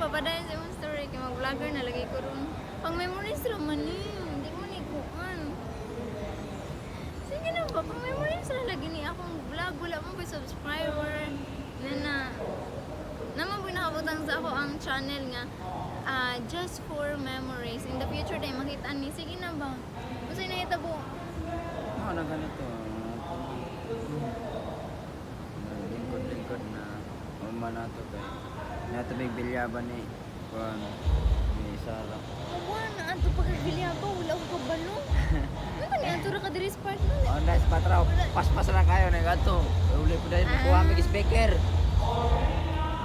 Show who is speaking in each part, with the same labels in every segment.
Speaker 1: papadayon sa imong story kay mag-vlogger na lagi ko ron. Pang memories ra man ni, hindi mo ni kuan. Sige na ba, pang memories ra lagi ni akong vlog, wala mo pa subscriber. Na naman po nakabutang sa ako ang channel nga just for memories. In the future day makita ni, sige na ba? Kasi nahitabo.
Speaker 2: Oo, na ganito. Lingkod na uma na ito kay natabig bilyaban ni kuan ni Sarah.
Speaker 1: Awa na ato pagbilya pa, wala ko kabalo. Ano ni ato ra ka diri sa part na?
Speaker 2: Oh, nice patraw. Paspas na kayo na gato. Uli po dahil kuha mig speaker.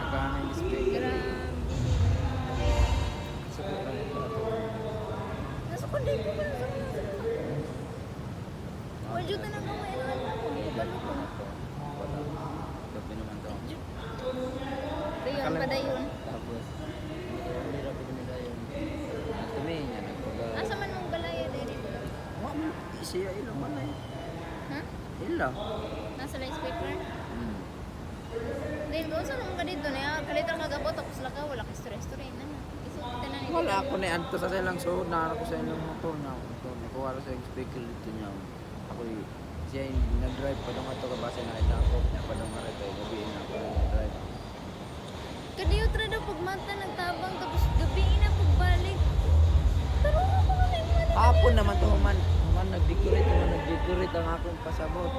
Speaker 2: Nagana yung speaker.
Speaker 1: Nasa kunday ko pa sa Wajud na nang kamay na ako. Kabalo ko.
Speaker 2: Gabi naman to.
Speaker 1: Dayon pa dayon.
Speaker 2: Tapos uli ra po nila yun. Kami niya nagpaga.
Speaker 1: Asa man mong balaya diri?
Speaker 2: Wa man siya ilo man ay.
Speaker 1: Ha?
Speaker 2: Ila.
Speaker 1: Nasa light speaker? Then, kung saan naman ka dito na, kalita ka gabot, tapos laka, wala ka story na na. Isukitan na nila.
Speaker 2: Wala ako na anto sa silang suod na ako sa ilang motor na ako. Nakuha ko sa speaker dito niya. Ako siya yung nag-drive pa doon ato kabase na ita ako. Pa doon nga ito, gabiin na ako nag-drive.
Speaker 1: Kadiyot ra daw pagmata nagtabang, tapos gabi na pagbalik. Pero ako na yung mga
Speaker 2: Hapon naman to human nag-decorate ang akong pasabot.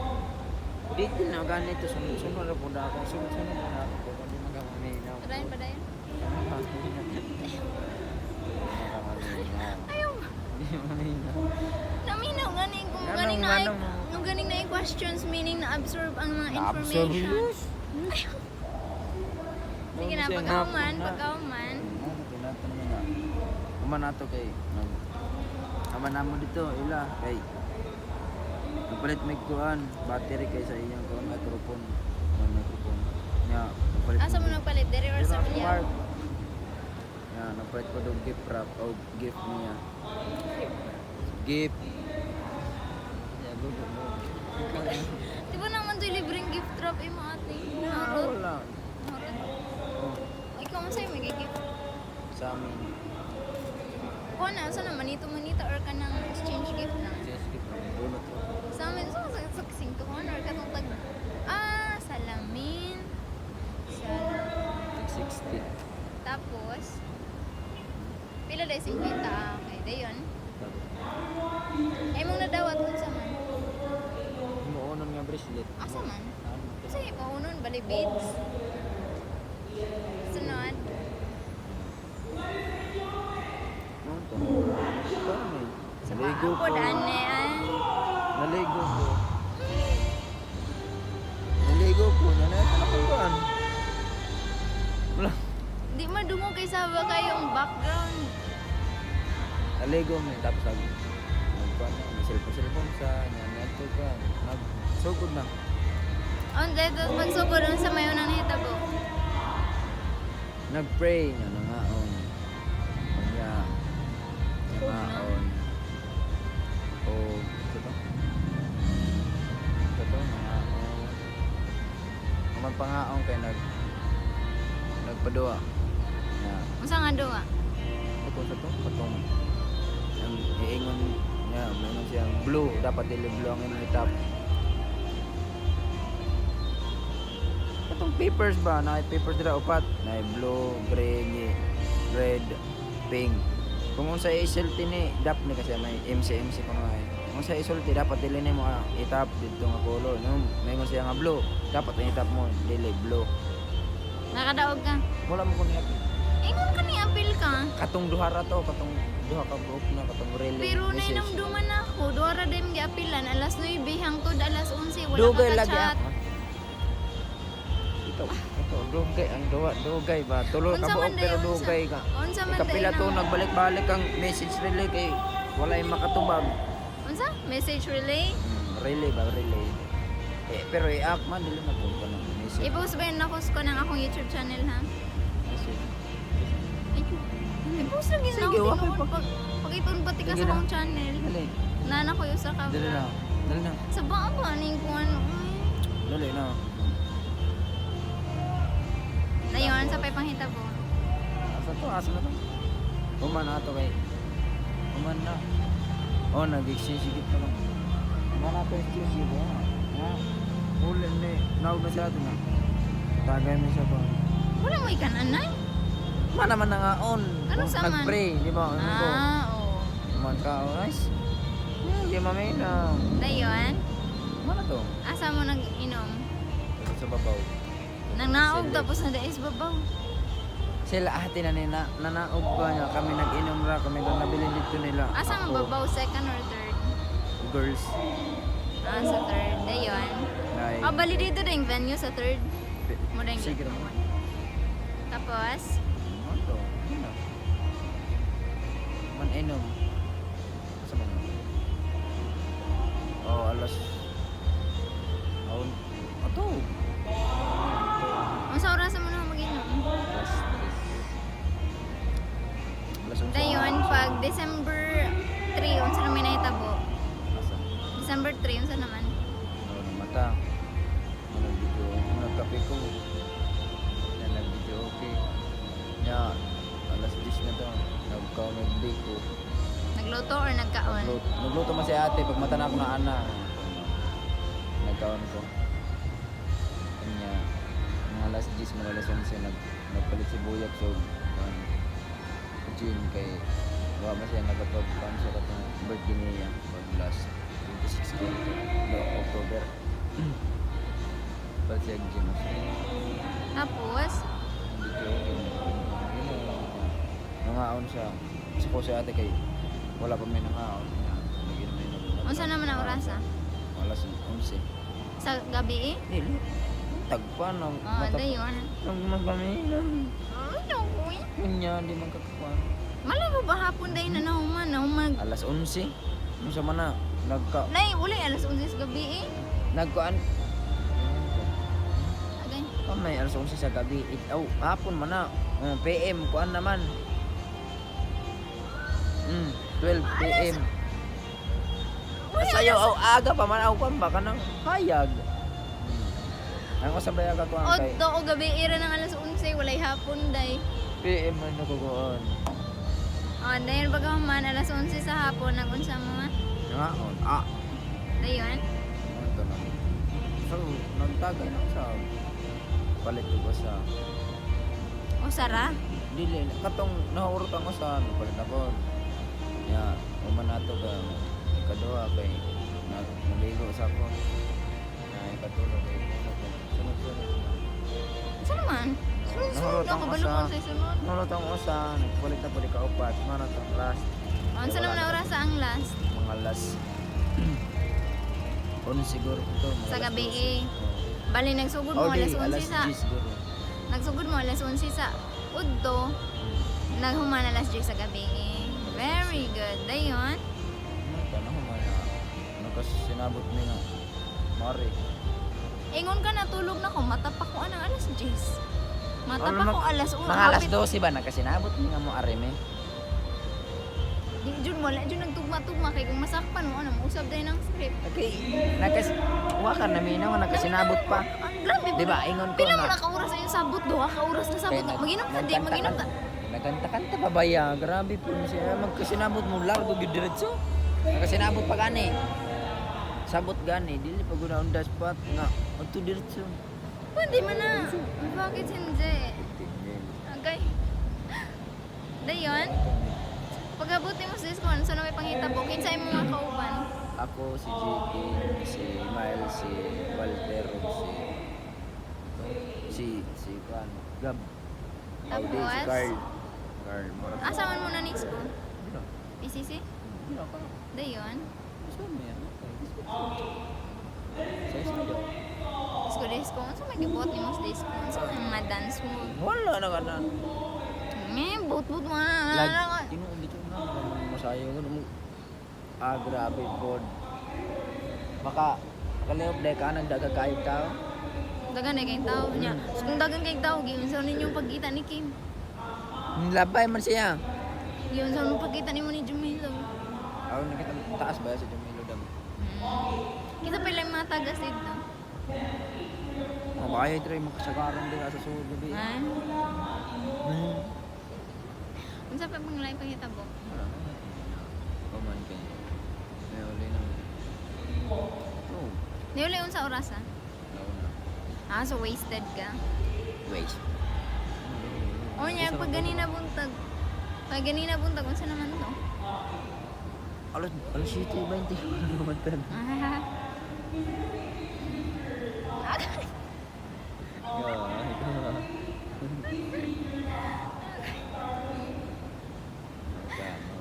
Speaker 2: Dito na ganito, sunod-sunod na po na ako. Sunod-sunod na ako. Hindi magaminaw.
Speaker 1: Padayon, padayon.
Speaker 2: Magaminaw.
Speaker 1: Ayaw.
Speaker 2: Hindi maminaw.
Speaker 1: Naminaw, ganing kung
Speaker 2: Ganong,
Speaker 1: ganing na
Speaker 2: ganong.
Speaker 1: nung ganing na yung questions, meaning na-absorb ang mga
Speaker 2: Na-absorb.
Speaker 1: information. Sige na,
Speaker 2: Siya
Speaker 1: pagkauman,
Speaker 2: na.
Speaker 1: pagkauman.
Speaker 2: Tinato naman na. Kuman nato kay Aman namo dito, ila kay nagpalit may kuan, battery kay sa iyang kuan microphone. Microphone. Nya, nagpalit.
Speaker 1: Asa mo nagpalit? Dere or sa Villar?
Speaker 2: Ya, nagpalit ko dog gift wrap o gift niya. Gift. Ya, go.
Speaker 1: Di ba naman ito libreng gift drop mo ate?
Speaker 2: Wala. Oh,
Speaker 1: Ikaw mo sa'yo may gift.
Speaker 2: sa amin.
Speaker 1: Kuha na, saan naman ito manita or ka ng exchange gift na?
Speaker 2: Just gift lang. Bunot ko.
Speaker 1: Sa amin, sa kasing tuhon or katong tag... salamin.
Speaker 2: 60.
Speaker 1: Tapos, pila dahil 50. Okay, dayon. Ay mong nadawat kung sa man.
Speaker 2: Muunon nga bracelet.
Speaker 1: Asa man?
Speaker 2: Ano to?
Speaker 1: Kasi paunon, bali beads. Sunod.
Speaker 2: Ano to? Paano eh?
Speaker 1: Sa
Speaker 2: Naligo
Speaker 1: paako,
Speaker 2: ko.
Speaker 1: dane ay.
Speaker 2: Naligo ko. Naligo ko. Nanayat na kuhan. Wala.
Speaker 1: Di madungo kay Saba kayong background.
Speaker 2: Naligo mo. Tapos nagkuhan na. May cellphone sa nanayat ko ka. Nagsugod na.
Speaker 1: On dito magsugod sa mayon ng hitabo.
Speaker 2: Nag-pray nga nangaon. Kaya nangaon. O ito to? Ito to, nangaon. Naman pangaon kay nagpadua. Ya.
Speaker 1: Unsa nga duwa?
Speaker 2: Ito sa to, patong ang iingon niya, mayroon siyang blue, dapat dili blue ang imong itap. Katong papers ba, na papers dira upat, na blue, green, red, pink. Kung unsa isulti ni dap ni kasi may MC ko nga. Kung sa isulti dapat dili nimo itap dito nga color, no? Mayroon siya nga blue, dapat ang itap mo dili blue.
Speaker 1: Nakadaog ka.
Speaker 2: Wala mo ko ni
Speaker 1: Ingon ka ni apil ka.
Speaker 2: katong duha ra to, katong duha ka group na katong relay.
Speaker 1: Pero na
Speaker 2: message.
Speaker 1: inamduman ako. Duwara din giapilan. Alas 9 hangtod alas 11. Wala
Speaker 2: Dugay
Speaker 1: ka
Speaker 2: lagi
Speaker 1: ka-chat.
Speaker 2: ako. Ito, dugay ang dugay ba? Tulo ka
Speaker 1: Unsa
Speaker 2: buok
Speaker 1: man
Speaker 2: pero
Speaker 1: dayon,
Speaker 2: dugay ka.
Speaker 1: Unsa man
Speaker 2: Ikapila
Speaker 1: dayon
Speaker 2: to
Speaker 1: ang-
Speaker 2: nagbalik-balik ang message relay kay wala yung makatubag.
Speaker 1: Unsa? Message relay?
Speaker 2: Relay ba relay? Pero i-act man dili man ka ng message.
Speaker 1: I-post ba yun ako ko ng akong YouTube channel ha?
Speaker 2: Message.
Speaker 1: I-post lang yun
Speaker 2: Sige,
Speaker 1: ako.
Speaker 2: wakay
Speaker 1: tinuod.
Speaker 2: pa.
Speaker 1: Pag itong pati ka
Speaker 2: Sige
Speaker 1: sa
Speaker 2: na.
Speaker 1: akong channel.
Speaker 2: Dali.
Speaker 1: Nana ko yung sa
Speaker 2: Dali
Speaker 1: camera.
Speaker 2: na. Dali na.
Speaker 1: Sa baka ba? Ning kung ano.
Speaker 2: Dali na.
Speaker 1: Dayon, sa pay panghita po.
Speaker 2: Asa to? to, asa na to. Human na to kay. Human na. Oh, nag-exchange na lang. Human na to exchange ko. Ha? Huli ni. Naog na siya ito na. Tagay mo siya pa.
Speaker 1: Wala mo ikan anay?
Speaker 2: Man naman na nga on.
Speaker 1: Ano sa man?
Speaker 2: Nag-pray, di ba? Ano ko?
Speaker 1: Oo.
Speaker 2: Human ka, oh, nice. Hindi mamay na.
Speaker 1: Dayon,
Speaker 2: Mana to?
Speaker 1: asa mo nag-inom?
Speaker 2: Ito sa babaw.
Speaker 1: Nang naog
Speaker 2: Sili.
Speaker 1: tapos na dais babaw.
Speaker 2: Sila ate na nina, nanaog ba niya? Kami nag-inom ra, kami doon nabili dito nila.
Speaker 1: Asa ang
Speaker 2: Ako,
Speaker 1: babaw, second or third?
Speaker 2: Girls.
Speaker 1: Sa third. Dayon.
Speaker 2: Like,
Speaker 1: Bali dito din venue sa third. Mo rin.
Speaker 2: sige naman.
Speaker 1: Tapos,
Speaker 2: Ano to? Ano? Man-inom. Sa mga. Oh, alas. Oh, ato.
Speaker 1: ang sa oras mo na mag-inom?
Speaker 2: Alas 3. Alas 11.
Speaker 1: Dayon, pag December 3, unsa na may nahitabo?
Speaker 2: Asa?
Speaker 1: December 3, unsa naman?
Speaker 2: Oh, mata. Nag-video. Nagkape ko. Yan, nag-video. Okay. Nya, alas 10 na to. Nagka-nag-bake ko.
Speaker 1: Nagluto or nagkaon?
Speaker 2: Nagluto man si ate. Pag mata na ako na ana. Nagkaon ko. Kanya, mga alas 10, mga alas 11, nagpalit si Buyak. So, gin kay wala man siya nagapag-pan siya katong birthday niya. Pag last 26 ko. October. Pag siya gin.
Speaker 1: Tapos,
Speaker 2: Nangaon siya. Kasi po si ate kay wala pa may nangaon.
Speaker 1: unsa naman ang orasa?
Speaker 2: Alas 11.
Speaker 1: Sa gabi eh?
Speaker 2: Dili. Tagpan ang
Speaker 1: Dayon.
Speaker 2: Nang magpaminan.
Speaker 1: Ano, uy?
Speaker 2: Kanya, di man kakakuan.
Speaker 1: Malay mo ba hapon dahil na nahumag?
Speaker 2: Alas 11. Ano sa mana?
Speaker 1: Nay, uli, alas 11 sa gabi eh.
Speaker 2: Nagkuan.
Speaker 1: Agay.
Speaker 2: May alas 11 sa gabi. Hapon man na. PM, kuan naman. 12 PM. Sayo, aga pa man ako kuan baka nang hayag. Ang usabay aga kuan
Speaker 1: O,
Speaker 2: kay
Speaker 1: do o gabi ira ng alas 11, walay hapon day.
Speaker 2: PM man ako kuan.
Speaker 1: Dayon baga man, alas 11 sa hapon, nagunsa mo man.
Speaker 2: Ngaon.
Speaker 1: Dayon.
Speaker 2: Ito na. So, nagtagay na sa palit ko sa
Speaker 1: O sara.
Speaker 2: dili katong nahurot ang usa palit ako. Ya, uman nato ka ikaduha kay naligo sa ako. Na ikatulo kay sunod-sunod.
Speaker 1: Saan naman? Sunod ako, balo ko sa sunod.
Speaker 2: Nahurot ang usa, nagpalit na pud kaupat, mana tong last
Speaker 1: Unsa naman na oras ang last?
Speaker 2: mga last. Siguro ito. mga
Speaker 1: Sa
Speaker 2: alas
Speaker 1: gabi
Speaker 2: 12.
Speaker 1: eh. Bali, nagsugod mo
Speaker 2: Oh,
Speaker 1: alas
Speaker 2: di,
Speaker 1: 11 sa...
Speaker 2: 10 siguro.
Speaker 1: Nagsugod mo alas 11 sa Udto. Naghuman alas 10 sa gabi eh. Very good. Dayon.
Speaker 2: Panahon man na nakasinabot ni nga Mari.
Speaker 1: Ingon ka natulog na ko, matapak ko anang alas 10. Matapak ko alas 1.
Speaker 2: Mga alas 12 ba nakasinabot ni nga mo areme?
Speaker 1: Di jud mo, la jud nagtugma-tugma kay kung masakpan mo ano, usab dai ng script.
Speaker 2: Okay, wa ka na minaw nakasinabot pa.
Speaker 1: Ang grabe.
Speaker 2: Di ba ingon ko
Speaker 1: Pila mo
Speaker 2: na.
Speaker 1: na ka oras sa iyong sabot do, ka oras na sabot. Maginom ka di, maginom ka.
Speaker 2: Nagkanta-kanta pa ba ya? Grabe po siya. Magkasinabot mo largo gyud diretso. Nakasinabot pa gani. Sabot gani, dili pa guna on the spot nga adto diretso.
Speaker 1: Pwede man na. Bakit hindi? Okay. Dayon. Pag-abuti mo sa discount, saan na may pangitabo? Kinsay mo mga kauban?
Speaker 2: Ako si JK, si Miles, si Walter, si Juan, Gab. Audi, si
Speaker 1: Tapos?
Speaker 2: Carl. Carl,
Speaker 1: Asa man mo na next ko?
Speaker 2: Dino.
Speaker 1: PCC?
Speaker 2: Dino ka.
Speaker 1: Dayon.
Speaker 2: Gusto mo yan? Sa studio.
Speaker 1: Disco. Saan may gibot ni mo sa disco? Saan may mga dance mo?
Speaker 2: Wala na ka na.
Speaker 1: Boot mo
Speaker 2: Lag,
Speaker 1: na.
Speaker 2: tinuod dito na. Masayo ko. Grabe po. Maka, makaliop dahil ka nagdaga kahit tao.
Speaker 1: Dagan na kayong tao niya. So, kung dagan kayong tao, giunsaw ninyong pagkita ni Kim.
Speaker 2: Labay man siya.
Speaker 1: Giunsaw nung pagkita ni mo ni Jumilo.
Speaker 2: Ako nakita taas ba sa Jamilo Dam?
Speaker 1: Kita pa lang mga tagas dito.
Speaker 2: Baka kayo try makasagaran din sa suod gabi.
Speaker 1: Ay? bang live pangitabo?
Speaker 2: Wala na. Paman ka niya. May uli na. Oh,
Speaker 1: Di uli sa oras ah.
Speaker 2: nauna.
Speaker 1: Ah, so wasted ka.
Speaker 2: Waste.
Speaker 1: O niya, pag ganina buntag. Pag ganina buntag, unsa naman to?
Speaker 2: Alas 7:20. Ano naman tan?
Speaker 1: Ah.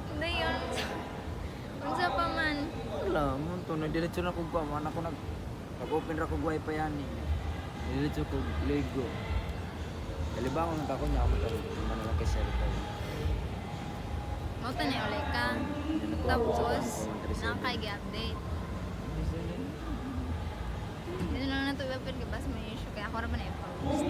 Speaker 1: Hindi yun. Unsa pa man.
Speaker 2: Wala mo to. Nadiretso na kong paman. Ako nag-open ra kong wifi yan eh. Nadiretso kong Lego. Kalibangon na ako niya. Ano naman kay cellphone.
Speaker 1: Mauta na uli ka. Tapos, nakakay-update. Dito na lang na ito i-upload ka ba sa may issue. Kaya ako rin pa na i-post.